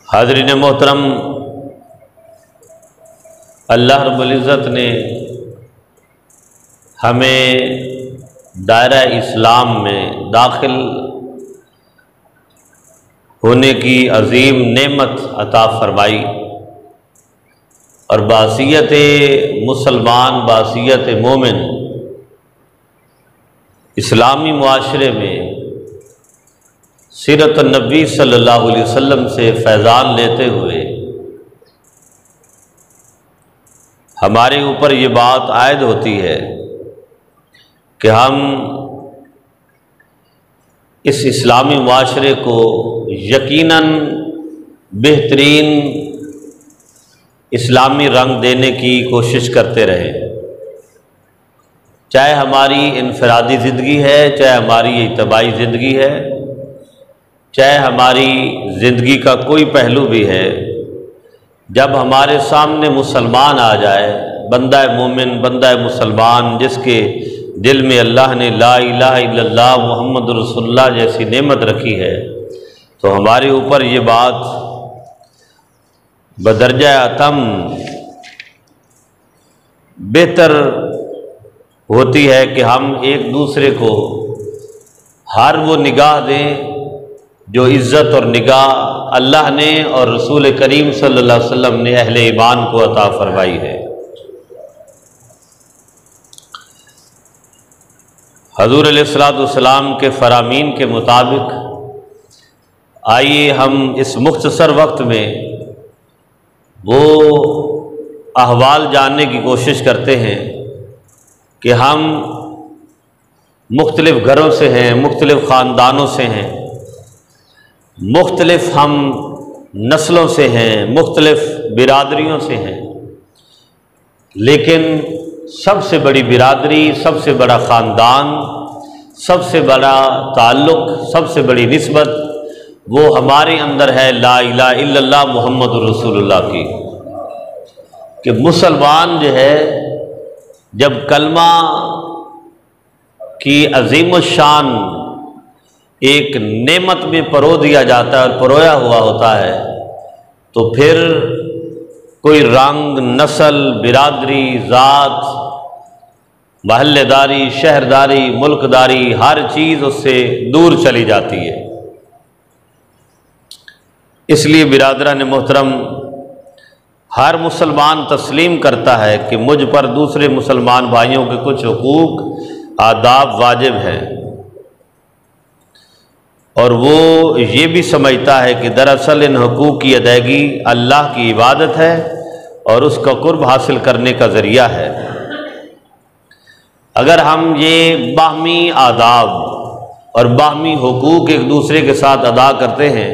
حاضرین محترم، اللہ رب العزت نے ہمیں دائرہ اسلام میں داخل ہونے کی عظیم نعمت عطا فرمائی اور بحیثیت مسلمان، بحیثیت مومن اسلامی معاشرے میں سیرت النبی صلی اللہ علیہ وسلم سے فیضان لیتے ہوئے ہمارے اوپر یہ بات عائد ہوتی ہے کہ ہم اس اسلامی معاشرے کو یقیناً بہترین اسلامی رنگ دینے کی کوشش کرتے رہیں، چاہے ہماری انفرادی زندگی ہے، چاہے ہماری اجتماعی زندگی ہے، چاہے ہماری زندگی کا کوئی پہلو بھی ہے۔ جب ہمارے سامنے مسلمان آ جائے، بندہ مومن، بندہ مسلمان، جس کے دل میں اللہ نے لا الہ الا اللہ محمد رسول اللہ جیسی نعمت رکھی ہے، تو ہمارے اوپر یہ بات بدرجہ اتم بہتر ہوتی ہے کہ ہم ایک دوسرے کو ہر وہ نگاہ دیں جو عزت اور نگاہ اللہ نے اور رسول کریم صلی اللہ علیہ وسلم نے اہل ایمان کو عطا فرمائی ہے۔ حضور علیہ الصلوۃ والسلام کے فرامین کے مطابق آئیے ہم اس مختصر وقت میں وہ احوال جاننے کی کوشش کرتے ہیں کہ ہم مختلف گھروں سے ہیں، مختلف خاندانوں سے ہیں، مختلف ہم نسلوں سے ہیں، مختلف برادریوں سے ہیں، لیکن سب سے بڑی برادری، سب سے بڑا خاندان، سب سے بڑا تعلق، سب سے بڑی نسبت وہ ہمارے اندر ہے لا الہ الا اللہ محمد رسول اللہ کی، کہ مسلمان جو ہے جب کلمہ کی عظیم الشان ایک نعمت میں پرو دیا جاتا ہے اور پرویا ہوا ہوتا ہے، تو پھر کوئی رنگ، نسل، برادری، ذات، محلے داری، شہرداری، ملک داری، ہر چیز اس سے دور چلی جاتی ہے۔ اس لیے برادران محترم، ہر مسلمان تسلیم کرتا ہے کہ مجھ پر دوسرے مسلمان بھائیوں کے کچھ حقوق، آداب واجب ہیں، اور وہ یہ بھی سمجھتا ہے کہ دراصل ان حقوق کی ادائیگی اللہ کی عبادت ہے اور اس کا قرب حاصل کرنے کا ذریعہ ہے۔ اگر ہم یہ باہمی آداب اور باہمی حقوق ایک دوسرے کے ساتھ ادا کرتے ہیں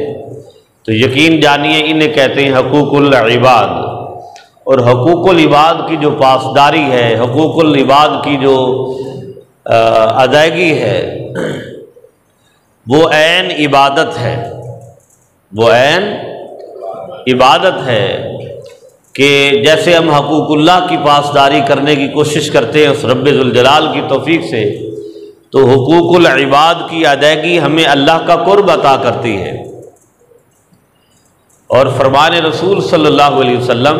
تو یقین جانیے انہیں کہتے ہیں حقوق العباد، اور حقوق العباد کی جو پاسداری ہے، حقوق العباد کی جو ادائیگی ہے، وہ عین عبادت ہے، وہ عین عبادت ہے، کہ جیسے ہم حقوق اللہ کی پاسداری کرنے کی کوشش کرتے ہیں اس رب ذوالجلال کی توفیق سے، تو حقوق العباد کی ادائیگی ہمیں اللہ کا قرب عطا کرتی ہے۔ اور فرمان رسول صلی اللہ علیہ وسلم،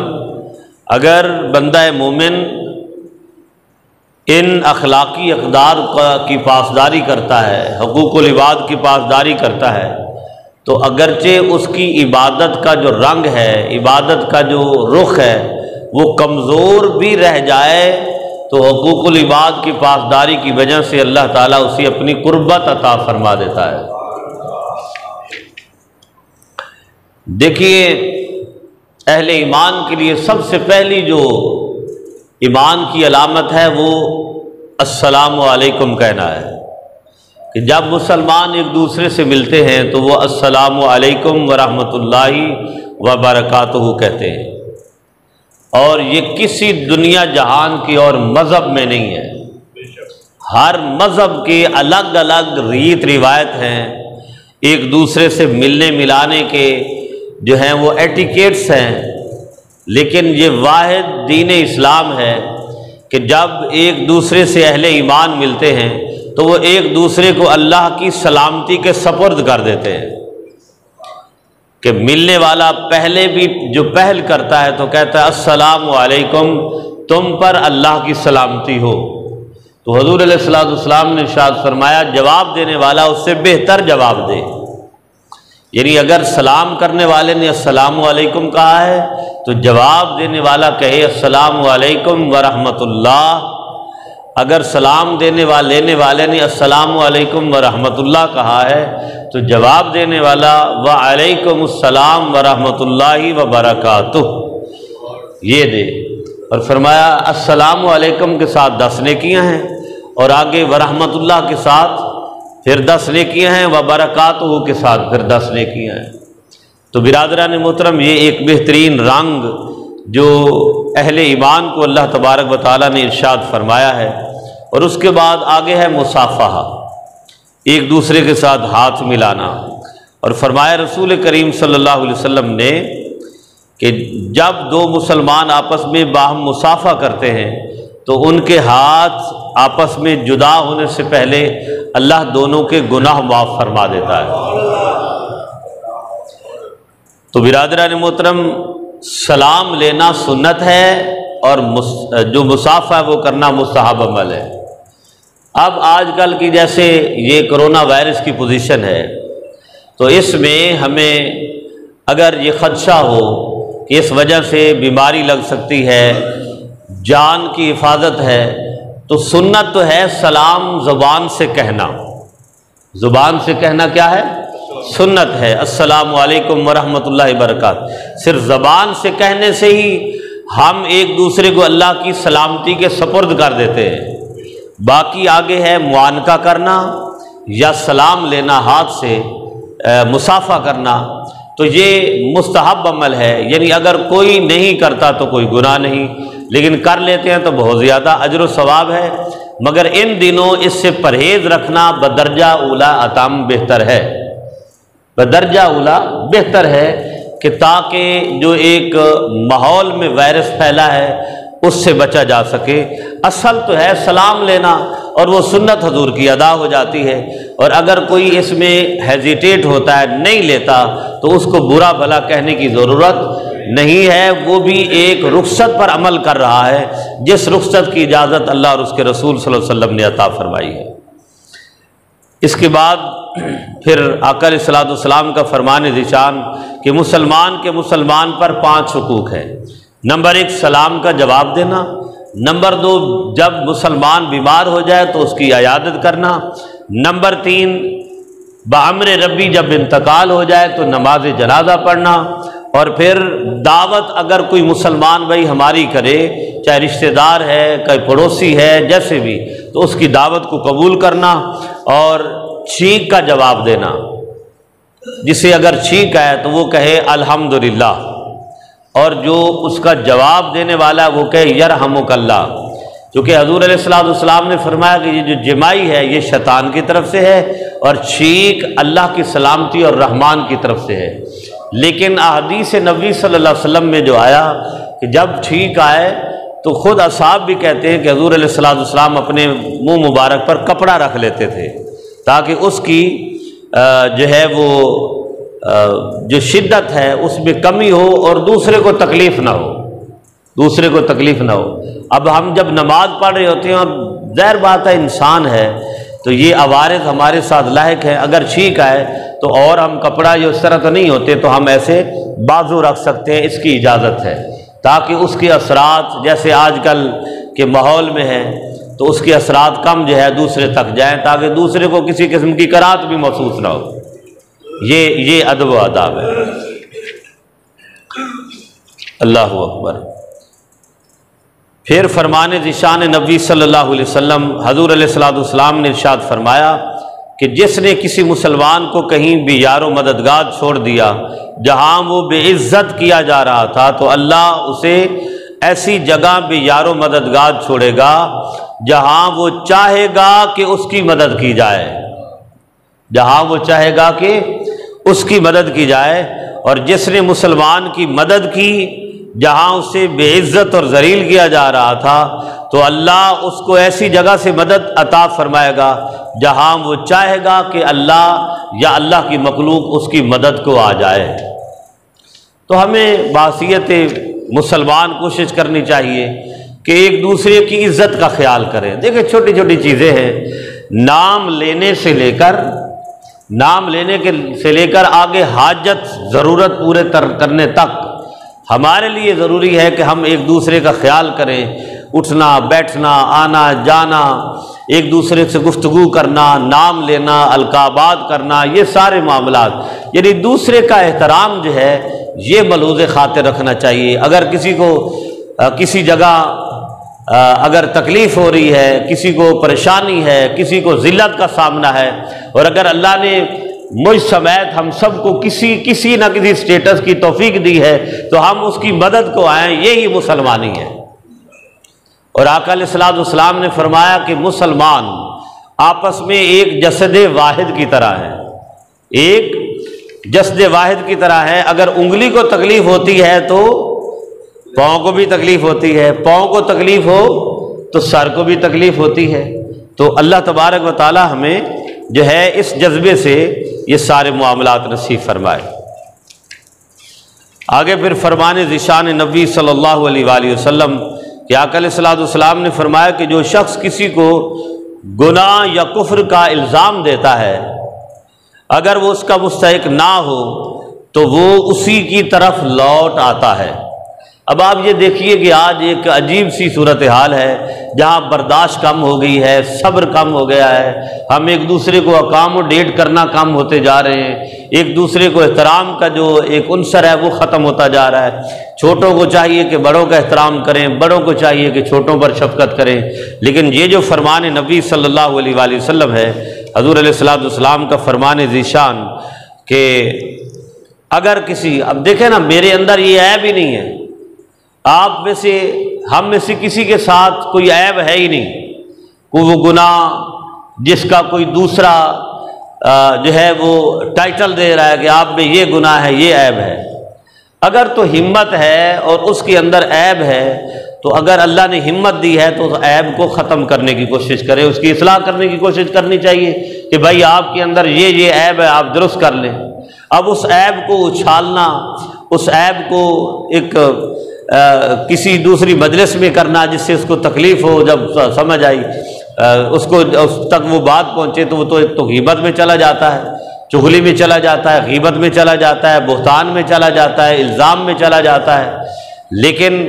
اگر بندہ مومن ان اخلاقی اقدار کی پاسداری کرتا ہے، حقوق العباد کی پاسداری کرتا ہے، تو اگرچہ اس کی عبادت کا جو رنگ ہے، عبادت کا جو رخ ہے، وہ کمزور بھی رہ جائے تو حقوق العباد کی پاسداری کی وجہ سے اللہ تعالیٰ اسے اپنی قربت عطا فرما دیتا ہے۔ دیکھیے، اہل ایمان کے لیے سب سے پہلی جو ایمان کی علامت ہے وہ السلام علیکم کہنا ہے، کہ جب مسلمان ایک دوسرے سے ملتے ہیں تو وہ السلام علیکم ورحمۃ اللہ وبرکاتہ کہتے ہیں، اور یہ کسی دنیا جہان کے اور مذہب میں نہیں ہے۔ ہر مذہب کے الگ الگ ریت روایت ہیں، ایک دوسرے سے ملنے ملانے کے جو ہیں وہ ایٹیکیٹس ہیں، لیکن یہ واحد دین اسلام ہے کہ جب ایک دوسرے سے اہل ایمان ملتے ہیں تو وہ ایک دوسرے کو اللہ کی سلامتی کے سپرد کر دیتے ہیں۔ کہ ملنے والا پہلے بھی جو پہل کرتا ہے تو کہتا ہے السلام علیکم، تم پر اللہ کی سلامتی ہو۔ تو حضور علیہ السلام نے ارشاد فرمایا جواب دینے والا اس سے بہتر جواب دے، یعنی اگر سلام کرنے والے نے السلام علیکم کہا ہے تو جواب دینے والا کہے السلام علیکم ورحمۃ اللہ۔ اگر سلام لینے والے نے السلام علیکم ورحمۃ اللہ کہا ہے تو جواب دینے والا وعلیکم السلام ورحمۃ اللہ وبرکاتہ یہ دے۔ اور فرمایا السلام علیکم کے ساتھ 10 نیکیاں ہیں، اور آگے ورحمۃ اللہ کے ساتھ پھر 10 نیکیاں ہیں، وبرکاتہ کے ساتھ پھر 10 نیکیاں ہیں۔ تو برادران محترم، یہ ایک بہترین رنگ جو اہل ایمان کو اللہ تبارک و تعالیٰ نے ارشاد فرمایا ہے۔ اور اس کے بعد آگے ہے مصافحہ، ایک دوسرے کے ساتھ ہاتھ ملانا۔ اور فرمایا رسول کریم صلی اللہ علیہ وسلم نے کہ جب 2 مسلمان آپس میں باہم مصافحہ کرتے ہیں تو ان کے ہاتھ آپس میں جدا ہونے سے پہلے اللہ دونوں کے گناہ معاف فرما دیتا ہے۔ تو برادران محترم، سلام لینا سنت ہے اور جو مصافحہ وہ کرنا مستحب عمل ہے۔ اب آج کل کی جیسے یہ کرونا وائرس کی پوزیشن ہے تو اس میں ہمیں اگر یہ خدشہ ہو کہ اس وجہ سے بیماری لگ سکتی ہے، جان کی حفاظت ہے، تو سنت تو ہے سلام زبان سے کہنا۔ زبان سے کہنا کیا ہے؟ سنت ہے، السلام علیکم ورحمۃ اللہ وبرکاتہ۔ صرف زبان سے کہنے سے ہی ہم ایک دوسرے کو اللہ کی سلامتی کے سپرد کر دیتے ہیں۔ باقی آگے ہے معانقہ کرنا یا سلام لینا ہاتھ سے، مصافحہ کرنا، تو یہ مستحب عمل ہے، یعنی اگر کوئی نہیں کرتا تو کوئی گناہ نہیں، لیکن کر لیتے ہیں تو بہت زیادہ اجر و ثواب ہے۔ مگر ان دنوں اس سے پرہیز رکھنا بدرجہ اولا اتم بہتر ہے، بدرجہ اولا بہتر ہے، کہ تاکہ جو ایک ماحول میں وائرس پھیلا ہے اس سے بچا جا سکے۔ اصل تو ہے سلام لینا، اور وہ سنت حضور کی ادا ہو جاتی ہے۔ اور اگر کوئی اس میں ہیزیٹیٹ ہوتا ہے، نہیں لیتا، تو اس کو برا بھلا کہنے کی ضرورت نہیں ہے، وہ بھی ایک رخصت پر عمل کر رہا ہے جس رخصت کی اجازت اللہ اور اس کے رسول صلی اللہ علیہ وسلم نے عطا فرمائی ہے۔ اس کے بعد پھر آقا علیہ الصلوۃ والسلام کا فرمان ذیشان کہ مسلمان پر 5 حقوق ہیں۔ نمبر 1 سلام کا جواب دینا، نمبر 2 جب مسلمان بیمار ہو جائے تو اس کی عیادت کرنا، نمبر 3 بامر ربی جب انتقال ہو جائے تو نماز جنازہ پڑھنا، اور پھر دعوت اگر کوئی مسلمان بھائی ہماری کرے، چاہے رشتہ دار ہے، کوئی پڑوسی ہے، جیسے بھی، تو اس کی دعوت کو قبول کرنا، اور چھینک کا جواب دینا۔ جسے اگر چھینک آئے تو وہ کہے الحمدللہ، اور جو اس کا جواب دینے والا وہ کہے یرحمک اللہ، کیونکہ حضور علیہ السلام نے فرمایا کہ یہ جو جمائی ہے یہ شیطان کی طرف سے ہے، اور چھینک اللہ کی سلامتی اور رحمان کی طرف سے ہے۔ لیکن احادیث نبوی صلی اللہ علیہ وسلم میں جو آیا کہ جب چھینک آئے تو خود اصحاب بھی کہتے ہیں کہ حضور علیہ السلام اپنے منہ مبارک پر کپڑا رکھ لیتے تھے تاکہ اس کی جو ہے وہ جو شدت ہے اس میں کمی ہو اور دوسرے کو تکلیف نہ ہو۔ اب ہم جب نماز پڑھ رہے ہوتے ہیں اور ظاہر بات ہے انسان ہے تو یہ عوارض ہمارے ساتھ لاحق ہے، اگر چھینک آئے تو اور ہم کپڑا یہ اس طرح تو نہیں ہوتے تو ہم ایسے بازو رکھ سکتے ہیں، اس کی اجازت ہے، تاکہ اس کے اثرات جیسے آج کل کے ماحول میں ہے تو اس کے اثرات کم جو ہے دوسرے تک جائیں، تاکہ دوسرے کو کسی قسم کی کراہت بھی محسوس نہ ہو۔ یہ ادب و آداب ہے۔ اللہ اکبر۔ پھر فرمان ذیشان نبی صلی اللہ علیہ وسلم حضور علیہ السلام نے ارشاد فرمایا کہ جس نے کسی مسلمان کو کہیں بھی یار و مددگار چھوڑ دیا جہاں وہ بے عزت کیا جا رہا تھا تو اللہ اسے ایسی جگہ بھی یار و مددگار چھوڑے گا جہاں وہ چاہے گا کہ اس کی مدد کی جائے، جہاں وہ چاہے گا کہ اس کی مدد کی جائے۔ اور جس نے مسلمان کی مدد کی جہاں اسے بے عزت اور ذلیل کیا جا رہا تھا تو اللہ اس کو ایسی جگہ سے مدد عطا فرمائے گا جہاں وہ چاہے گا کہ اللہ یا اللہ کی مخلوق اس کی مدد کو آ جائے۔ تو ہمیں بحیثیت مسلمان کوشش کرنی چاہیے کہ ایک دوسرے کی عزت کا خیال کریں۔ دیکھیں چھوٹی چھوٹی چیزیں ہیں، نام لینے سے لے کر آگے حاجت ضرورت پورے کرنے تک ہمارے لیے ضروری ہے کہ ہم ایک دوسرے کا خیال کریں۔ اٹھنا بیٹھنا آنا جانا، ایک دوسرے سے گفتگو کرنا، نام لینا، القابات کرنا، یہ سارے معاملات یعنی دوسرے کا احترام جو ہے یہ ملحوظ خاطر رکھنا چاہیے۔ اگر کسی کو کسی جگہ اگر تکلیف ہو رہی ہے، کسی کو پریشانی ہے، کسی کو ذلت کا سامنا ہے، اور اگر اللہ نے مجھ سمیت ہم سب کو کسی نہ کسی سٹیٹس کی توفیق دی ہے تو ہم اس کی مدد کو آئیں، یہی مسلمانی ہے۔ اور آقا علیہ الصلوۃ والسلام نے فرمایا کہ مسلمان آپس میں ایک جسد واحد کی طرح ہے، ایک جسد واحد کی طرح ہے۔ اگر انگلی کو تکلیف ہوتی ہے تو پاؤں کو بھی تکلیف ہوتی ہے، پاؤں کو تکلیف ہو تو سر کو بھی تکلیف ہوتی ہے۔ تو اللہ تبارک و تعالی ہمیں جو ہے اس جذبے سے یہ سارے معاملات نصیب فرمائے۔ آگے پھر فرمان ذیشان نبی صلی اللہ علیہ وآلہ وسلم کہ آقا علیہ الصلوۃ والسلام نے فرمایا کہ جو شخص کسی کو گناہ یا کفر کا الزام دیتا ہے، اگر وہ اس کا مستحق نہ ہو تو وہ اسی کی طرف لوٹ آتا ہے۔ اب آپ یہ دیکھیے کہ آج ایک عجیب سی صورتحال ہے جہاں برداشت کم ہو گئی ہے، صبر کم ہو گیا ہے، ہم ایک دوسرے کو اکاموڈیٹ کرنا کم ہوتے جا رہے ہیں، ایک دوسرے کو احترام کا جو ایک عنصر ہے وہ ختم ہوتا جا رہا ہے۔ چھوٹوں کو چاہیے کہ بڑوں کا احترام کریں، بڑوں کو چاہیے کہ چھوٹوں پر شفقت کریں۔ لیکن یہ جو فرمان نبی صلی اللہ علیہ وآلہ وسلم ہے، حضور علیہ الصلوۃ والسلام کا فرمان ذیشان کہ اگر کسی، اب دیکھیں نا میرے اندر یہ عیب ہی نہیں ہے، آپ میں سے ہم میں سے کسی کے ساتھ کوئی عیب ہے ہی نہیں، کوئی وہ گناہ جس کا کوئی دوسرا جو ہے وہ ٹائٹل دے رہا ہے کہ آپ میں یہ گناہ ہے، یہ عیب ہے۔ اگر تو ہمت ہے اور اس کے اندر عیب ہے تو اگر اللہ نے ہمت دی ہے تو اس عیب کو ختم کرنے کی کوشش کرے، اس کی اصلاح کرنے کی کوشش کرنی چاہیے کہ بھائی آپ کے اندر یہ عیب ہے، آپ درست کر لیں۔ اب اس عیب کو اچھالنا، اس عیب کو ایک کسی دوسری مجلس میں کرنا جس سے اس کو تکلیف ہو، جب سمجھ آئی اس تک وہ بات پہنچے تو وہ تو غیبت میں چلا جاتا ہے، چغلی میں چلا جاتا ہے، غیبت میں چلا جاتا ہے، بہتان میں چلا جاتا ہے، الزام میں چلا جاتا ہے۔ لیکن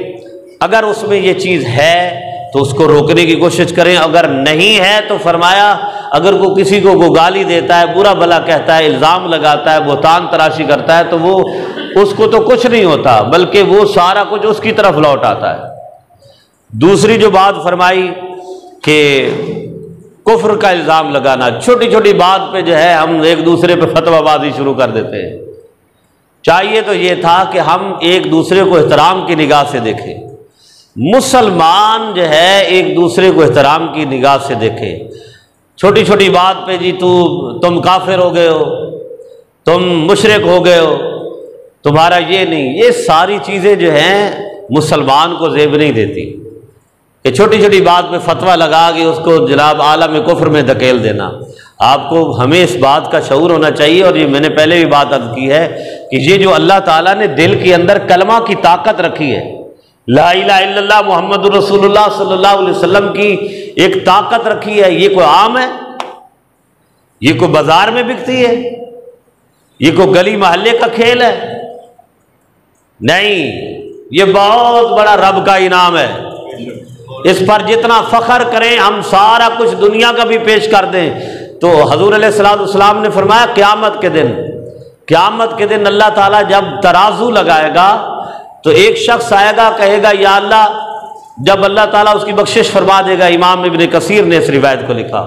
اگر اس میں یہ چیز ہے تو اس کو روکنے کی کوشش کریں، اگر نہیں ہے تو فرمایا اگر کوئی کسی کو گالی دیتا ہے، برا بھلا کہتا ہے، الزام لگاتا ہے، بہتان تراشی کرتا ہے تو وہ اس کو تو کچھ نہیں ہوتا بلکہ وہ سارا کچھ اس کی طرف لوٹ آتا ہے۔ دوسری جو بات فرمائی کہ کفر کا الزام لگانا، چھوٹی چھوٹی بات پہ جو ہے ہم ایک دوسرے پہ فتویٰ بازی شروع کر دیتے ہیں۔ چاہیے تو یہ تھا کہ ہم ایک دوسرے کو احترام کی نگاہ سے دیکھیں، مسلمان جو ہے ایک دوسرے کو احترام کی نگاہ سے دیکھیں۔ چھوٹی چھوٹی بات پہ جی تم کافر ہو گئے ہو، تم مشرک ہو گئے ہو، تمہارا یہ نہیں، یہ ساری چیزیں جو ہیں مسلمان کو زیب نہیں دیتی کہ چھوٹی چھوٹی بات پہ فتویٰ لگا کے اس کو جناب عالم کفر میں دھکیل دینا۔ آپ کو ہمیں اس بات کا شعور ہونا چاہیے، اور یہ میں نے پہلے بھی بات عرض کی ہے کہ یہ جو اللہ تعالیٰ نے دل کے اندر کلمہ کی طاقت رکھی ہے، لا الہ الا اللہ محمد رسول اللہ صلی اللہ علیہ وسلم کی ایک طاقت رکھی ہے، یہ کوئی عام ہے؟ یہ کوئی بازار میں بکتی ہے؟ یہ کوئی گلی محلے کا کھیل ہے؟ نہیں، یہ بہت بڑا رب کا انعام ہے۔ اس پر جتنا فخر کریں، ہم سارا کچھ دنیا کا بھی پیش کر دیں تو حضور علیہ الصلوۃ والسلام نے فرمایا قیامت کے دن اللہ تعالیٰ جب ترازو لگائے گا تو ایک شخص آئے گا، کہے گا یا اللہ، جب اللہ تعالیٰ اس کی بخشش فرما دے گا، امام ابن کثیر نے اس روایت کو لکھا،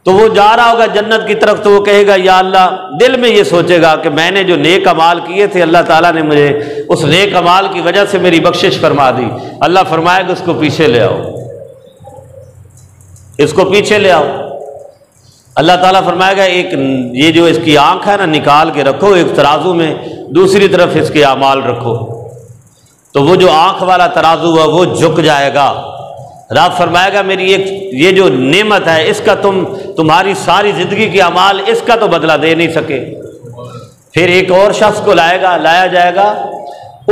تو وہ جا رہا ہوگا جنت کی طرف تو وہ کہے گا یا اللہ، دل میں یہ سوچے گا کہ میں نے جو نیک اعمال کیے تھے اللہ تعالیٰ نے مجھے اس نیک اعمال کی وجہ سے میری بخشش فرما دی۔ اللہ فرمائے گا اس کو پیچھے لے آؤ، اس کو پیچھے لے آؤ۔ اللہ تعالیٰ فرمائے گا ایک یہ جو اس کی آنکھ ہے نا نکال کے رکھو ایک ترازو میں، دوسری طرف اس کے اعمال رکھو، تو وہ جو آنکھ والا ترازو ہے وہ جھک جائے گا۔ رب فرمائے گا میری ایک یہ جو نعمت ہے اس کا تمہاری ساری زندگی کے اعمال اس کا تو بدلہ دے نہیں سکے۔ پھر ایک اور شخص کو لایا جائے گا،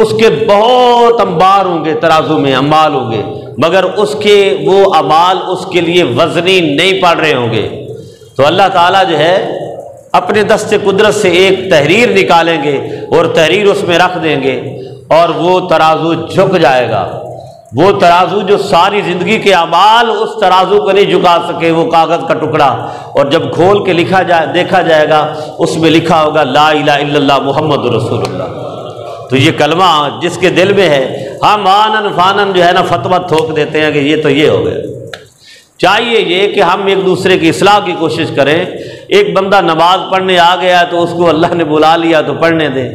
اس کے بہت انبار ہوں گے، ترازو میں امال ہوں گے، مگر اس کے وہ اعمال اس کے لیے وزنی نہیں پڑ رہے ہوں گے۔ تو اللہ تعالیٰ جو ہے اپنے دست قدرت سے ایک تحریر نکالیں گے اور تحریر اس میں رکھ دیں گے، اور وہ ترازو جھک جائے گا۔ وہ ترازو جو ساری زندگی کے اعمال اس ترازو کو نہیں جھکا سکے، وہ کاغذ کا ٹکڑا، اور جب کھول کے دیکھا جائے گا اس میں لکھا ہوگا لا الہ الا اللہ محمد رسول اللہ۔ تو یہ کلمہ جس کے دل میں ہے، ہم آنن فانن جو ہے نا فتویٰ تھوک دیتے ہیں کہ یہ تو یہ ہو گیا۔ چاہیے یہ کہ ہم ایک دوسرے کی اصلاح کی کوشش کریں۔ ایک بندہ نماز پڑھنے آ گیا تو اس کو اللہ نے بلا لیا تو پڑھنے دیں۔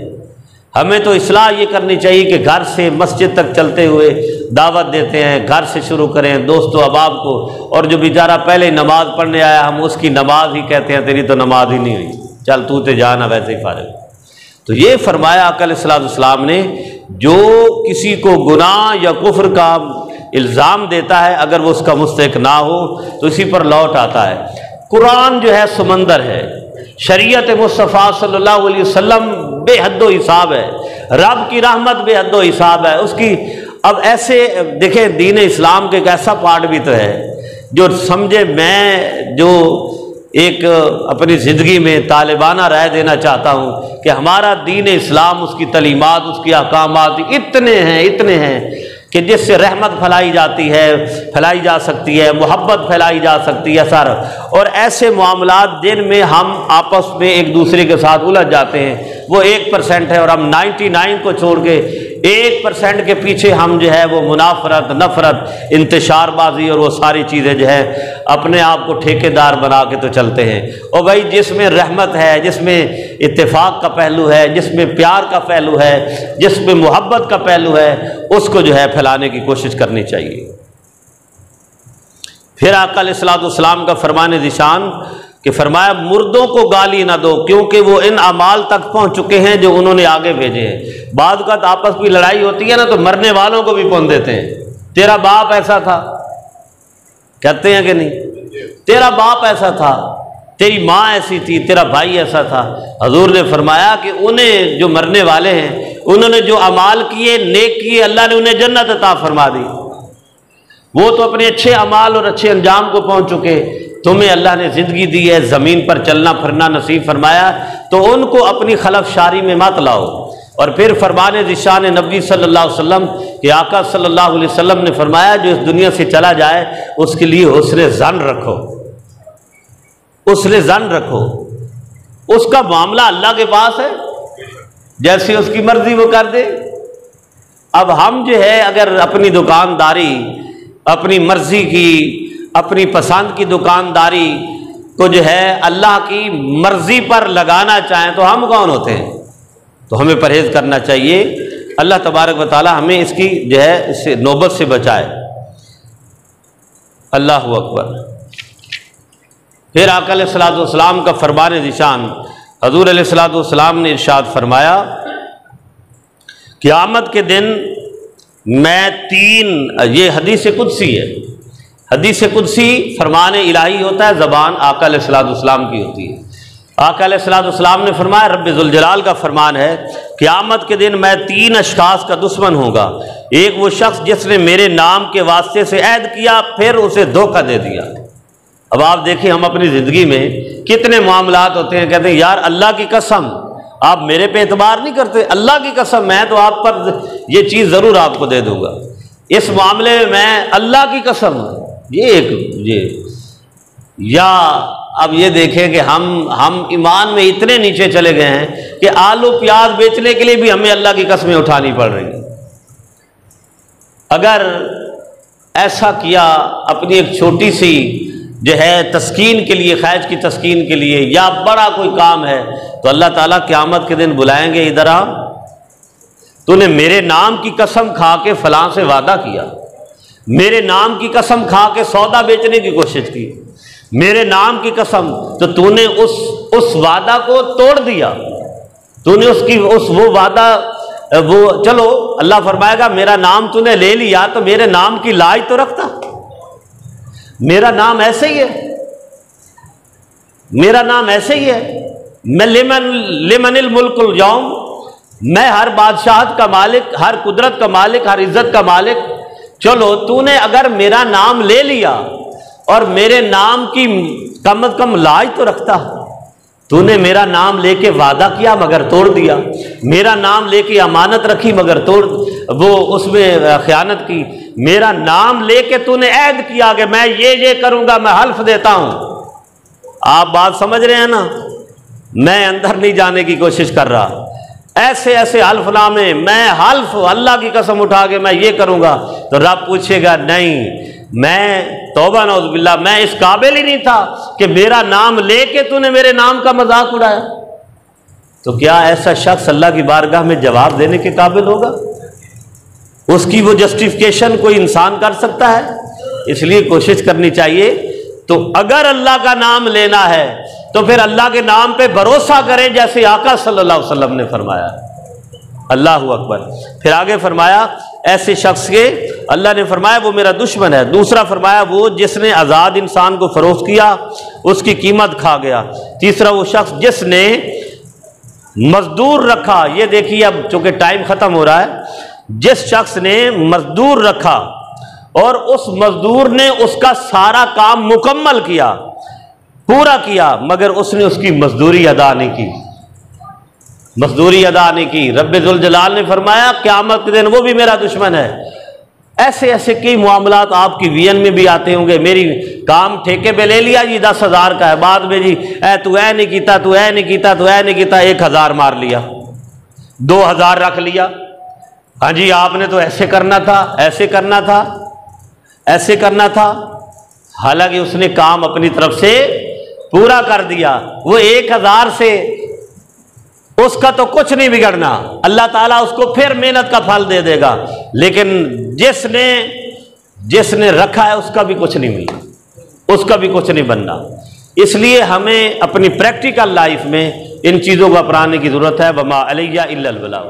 ہمیں تو اصلاح یہ کرنی چاہیے کہ گھر سے مسجد تک چلتے ہوئے دعوت دیتے ہیں، گھر سے شروع کریں دوست و احباب کو، اور جو بیچارہ پہلے نماز پڑھنے آیا ہم اس کی نماز ہی کہتے ہیں تیری تو نماز ہی نہیں ہوئی، چل تو تے جانا ویسے ہی فارغ۔ تو یہ فرمایا آقا علیہ السلام نے، جو کسی کو گناہ یا کفر کا الزام دیتا ہے اگر وہ اس کا مستحق نہ ہو تو اسی پر لوٹ آتا ہے۔ قرآن جو ہے سمندر ہے، شریعت مصطفیٰ صلی اللہ علیہ وسلم بے حد و حساب ہے، رب کی رحمت بے حد و حساب ہے اس کی۔ اب ایسے دیکھیں دین اسلام کے ایک ایسا پارٹ بھی تو ہے جو سمجھے، میں جو ایک اپنی زندگی میں طالبانہ رائے دینا چاہتا ہوں کہ ہمارا دین اسلام، اس کی تعلیمات، اس کے احکامات اتنے ہیں کہ جس سے رحمت پھیلائی جا سکتی ہے، محبت پھیلائی جا سکتی ہے سر، اور ایسے معاملات جن میں ہم آپس میں ایک دوسرے کے ساتھ الجھ جاتے ہیں وہ 1% ہے، اور ہم 99 کو چھوڑ کے 1% کے پیچھے ہم جو ہے وہ منافرت، نفرت، انتشار بازی اور وہ ساری چیزیں جو ہے اپنے آپ کو ٹھیکیدار بنا کے تو چلتے ہیں۔ اور بھائی جس میں رحمت ہے، جس میں اتفاق کا پہلو ہے، جس میں پیار کا پہلو ہے، جس میں محبت کا پہلو ہے، اس کو جو ہے پھیلانے کی کوشش کرنی چاہیے۔ پھر آقا علیہ السلام کا فرمان ذیشان کہ فرمایا مردوں کو گالی نہ دو کیونکہ وہ ان اعمال تک پہنچ چکے ہیں جو انہوں نے آگے بھیجے ہیں۔ بعض اوقات آپس میں لڑائی ہوتی ہے نا تو مرنے والوں کو بھی پہنچ دیتے ہیں، تیرا باپ ایسا تھا، کہتے ہیں کہ نہیں، تیرا باپ ایسا تھا، تیری ماں ایسی تھی، تیرا بھائی ایسا تھا۔ حضور نے فرمایا کہ انہیں جو مرنے والے ہیں انہوں نے جو اعمال کیے، نیک کیے، اللہ نے انہیں جنت عطا فرما دی، وہ تو اپنے اچھے اعمال اور اچھے انجام کو پہنچ چکے۔ تمہیں اللہ نے زندگی دی ہے، زمین پر چلنا پھرنا نصیب فرمایا، تو ان کو اپنی خلف شاری میں مت لاؤ۔ اور پھر فرمان ذیشان نبی صلی اللہ علیہ وسلم کہ آقا صلی اللہ علیہ وسلم نے فرمایا جو اس دنیا سے چلا جائے اس کے لیے حسن ظن رکھو، حسن ظن رکھو، اس کا معاملہ اللہ کے پاس ہے، جیسی اس کی مرضی وہ کر دے۔ اب ہم جو ہے اگر اپنی دکانداری، اپنی مرضی کی، اپنی پسند کی دکانداری کو جو ہے اللہ کی مرضی پر لگانا چاہیں تو ہم کون ہوتے ہیں؟ تو ہمیں پرہیز کرنا چاہیے۔ اللہ تبارک و تعالی ہمیں اس کی جو ہے اس سے نوبت سے بچائے۔ اللہ اکبر۔ پھر آقا علیہ السلام کا فرمان ذیشان حضور علیہ السلام نے ارشاد فرمایا قیامت کے دن میں یہ حدیث قدسی ہے، حدیث قدسی فرمان الہی ہوتا ہے، زبان آقا علیہ السلام کی ہوتی ہے۔ آقا علیہ السلام نے فرمایا، رب ذوالجلال کا فرمان ہے، قیامت کے دن میں 3 اشخاص کا دشمن ہوگا۔ ایک وہ شخص جس نے میرے نام کے واسطے سے عہد کیا پھر اسے دھوکہ دے دیا۔ اب آپ دیکھیں ہم اپنی زندگی میں کتنے معاملات ہوتے ہیں، کہتے ہیں یار اللہ کی قسم آپ میرے پہ اعتبار نہیں کرتے، اللہ کی قسم میں تو آپ پر یہ چیز ضرور آپ کو دے دوں گا، اس معاملے میں اللہ کی قسم یا اب یہ دیکھیں کہ ہم ایمان میں اتنے نیچے چلے گئے ہیں کہ آلو پیاز بیچنے کے لیے بھی ہمیں اللہ کی قسمیں اٹھانی پڑ رہی ہیں۔ اگر ایسا کیا اپنی ایک چھوٹی سی جو ہے تسکین کے لیے، خیج کی تسکین کے لیے، یا بڑا کوئی کام ہے تو اللہ تعالیٰ قیامت کے دن بلائیں گے، ادھر آ، تو نے میرے نام کی قسم کھا کے فلاں سے وعدہ کیا، میرے نام کی قسم کھا کے سودا بیچنے کی کوشش کی، میرے نام کی قسم، تو نے اس وعدہ کو توڑ دیا، تو نے وہ وعدہ چلو اللہ فرمائے گا میرا نام تو نے لے لیا تو میرے نام کی لاج تو رکھتا، میرا نام ایسے ہی ہے، میرا نام ایسے ہی ہے، میں لمن الملک اليوم، میں ہر بادشاہت کا مالک، ہر قدرت کا مالک، ہر عزت کا مالک۔ چلو تو نے اگر میرا نام لے لیا اور میرے نام کی کم از کم لاج تو رکھتا، تو نے میرا نام لے کے وعدہ کیا مگر توڑ دیا، میرا نام لے کے امانت رکھی مگر اس میں خیانت کی، میرا نام لے کے تو نے عہد کیا کہ میں یہ کروں گا، میں حلف دیتا ہوں۔ آپ بات سمجھ رہے ہیں نا؟ میں اندر نہیں جانے کی کوشش کر رہا، ایسے ایسے حلف نامے، میں حلف اللہ کی قسم اٹھا کے میں یہ کروں گا، تو رب پوچھے گا نہیں، میں توبہ نعوذ باللہ، میں اس قابل ہی نہیں تھا کہ میرا نام لے کے تو نے میرے نام کا مذاق اڑایا۔ تو کیا ایسا شخص اللہ کی بارگاہ میں جواب دینے کے قابل ہوگا؟ اس کی وہ جسٹیفیکیشن کوئی انسان کر سکتا ہے؟ اس لیے کوشش کرنی چاہیے، تو اگر اللہ کا نام لینا ہے تو پھر اللہ کے نام پہ بھروسہ کریں، جیسے آقا صلی اللہ علیہ وسلم نے فرمایا۔ اللہ اکبر۔ پھر آگے فرمایا ایسے شخص کے اللہ نے فرمایا وہ میرا دشمن ہے۔ دوسرا فرمایا وہ جس نے آزاد انسان کو فروخت کیا، اس کی قیمت کھا گیا۔ تیسرا وہ شخص جس نے مزدور رکھا، یہ دیکھیے اب چونکہ ٹائم ختم ہو رہا ہے، جس شخص نے مزدور رکھا اور اس مزدور نے اس کا سارا کام مکمل کیا، پورا کیا، مگر اس نے اس کی مزدوری ادا نہیں کی، مزدوری ادا نہیں کی، رب ذوالجلال نے فرمایا قیامت کے دن وہ بھی میرا دشمن ہے۔ ایسے ایسے کئی معاملات آپ کی وین میں بھی آتے ہوں گے، میری کام ٹھیکے پہ لے لیا جی 10,000 کا ہے، بعد میں جی تو نہیں کیتا، تو نہیں کیتا، تو نہیں کیتا، 1,000 مار لیا، 2,000 رکھ لیا، ہاں جی آپ نے تو ایسے کرنا تھا، ایسے کرنا تھا، ایسے کرنا تھا، حالانکہ اس نے کام اپنی طرف سے پورا کر دیا۔ وہ 1,000 سے اس کا تو کچھ نہیں بگڑنا، اللہ تعالیٰ اس کو پھر محنت کا پھل دے دے گا، لیکن جس نے رکھا ہے اس کا بھی کچھ نہیں ملنا، اس کا بھی کچھ نہیں بننا۔ اس لیے ہمیں اپنی پریکٹیکل لائف میں ان چیزوں کو اپنانے کی ضرورت ہے۔ وما علیہ الا البلاغ۔